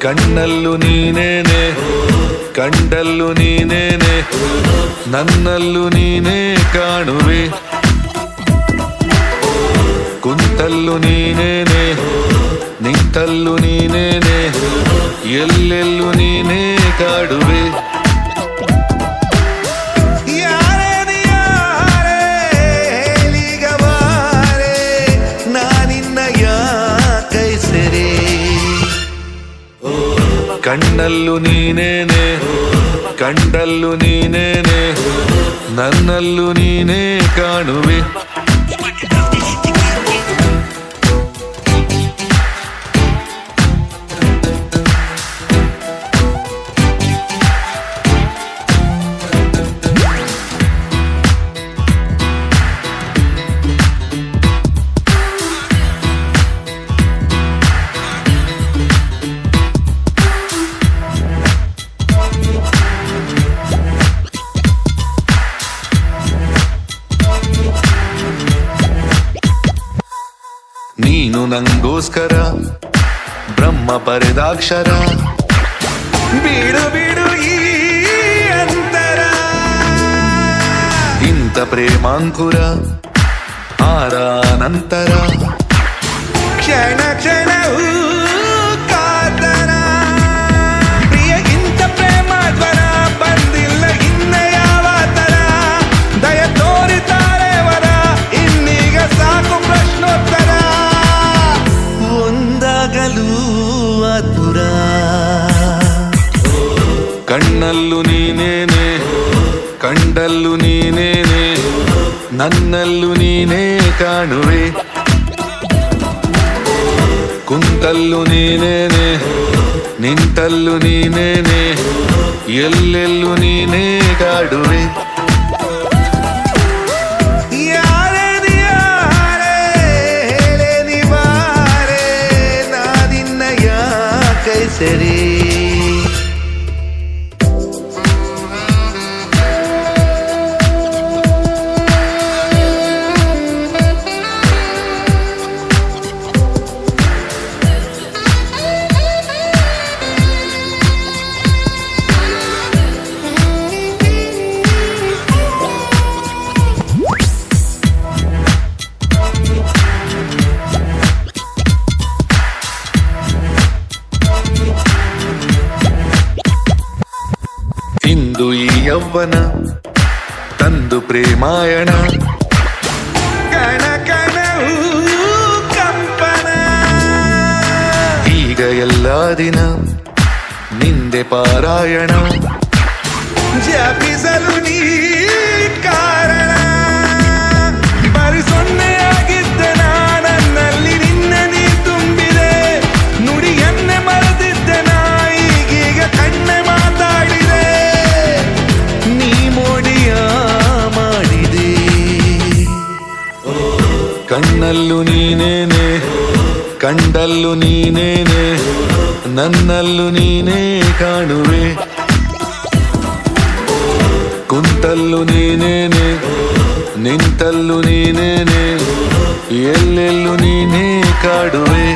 ಕಣ್ಣಲ್ಲೂ ನೀನೇನೆ, ಕಂಡಲ್ಲೂ ನೀನೇನೆ, ನನ್ನಲ್ಲೂ ನೀನೇ ಕಾಣುವೆ. ಕುಂತಲ್ಲೂ ನೀನೇನೆ, ನಿಂತಲ್ಲೂ ನೀನೇನೆ, ಎಲ್ಲೆಲ್ಲೂ ನೀನೇ ಕಾಡುವೆ. ಕಣ್ಣಲ್ಲೂ ನೀನೇನೆ, ಕಂಡಲ್ಲೂ ನೀನೇನೆ, ನನ್ನಲ್ಲೂ ನೀನೇ ಕಾಣುವೆ. ನೀನು ನಂಗೋಸ್ಕರ ಬ್ರಹ್ಮ ಬರೆದಾಕ್ಷರ, ಬಿಡು ಬಿಡು ಈ ಅಂತರ. ಇಂಥ ಪ್ರೇಮಾಂಕುರ ಆರ ನಂತರ, ಕ್ಷಣ ಕ್ಷಣವೂ ಕಾತರ. ಪ್ರಿಯ ಇಂಥ ಪ್ರೇಮ ಜ್ವರ ಬಂದಿಲ್ಲ ಇನ್ನ ಯಾವ ತರ. ದಯ ತೋರಿತಾರೆ ವರ ಇನ್ನೀಗ ಸಾಕು ಪ್ರಶ್ನೋತ್ತರ. ಆತುರ ಕಣ್ಣಲ್ಲೂ ನೀನೇನೆ, ಕಂಡಲ್ಲೂ ನೀನೇನೆ, ನನ್ನಲ್ಲೂ ನೀನೇ ಕಾಣುವೆ. ಕುಂತಲ್ಲೂ ನೀನೇನೆ, ನಿಂತಲ್ಲೂ ನೀನೇನೆ, ಎಲ್ಲೆಲ್ಲೂ ನೀನೇ ಕಾಡುವೆ. ಸರಿ ಇಂದು ಈ ಯೌವನ ತಂದು ಪ್ರೇಮಾಯಣ, ಕಣ ಕಣವೂ ಕಂಪನ. ಈಗ ಎಲ್ಲ ದಿನ ನಿಂದೆ ಪಾರಾಯಣ, ಜಪಿಸಲು ನೀ ಕಾರಣ. ಬರಿ ಸೊನ್ನೆಯಾಗಿದ್ದೆ ನನ್ನಲ್ಲಿ ನಿನ್ನ ನೀ ತುಂಬಿದೆ. ನುಡಿಯನ್ನೇ ಮರೆತಿದ್ದೆ ನಾ ಈಗೀಗ ಕಣ್ಣೆ ಮಾತಾಡಿದೆ. ಕಣ್ಣಲ್ಲೂ ನೀನೇನೆ, ಕಂಡಲ್ಲೂ ನೀನೇನೆ, ನನ್ನಲ್ಲೂ ನೀನೇ ಕಾಣುವೆ. ಕುಂತಲ್ಲೂ ನೀನೇನೆ, ನಿಂತಲ್ಲೂ ನೀನೇನೆ, ಎಲ್ಲೆಲ್ಲೂ ನೀನೇ ಕಾಡುವೆ.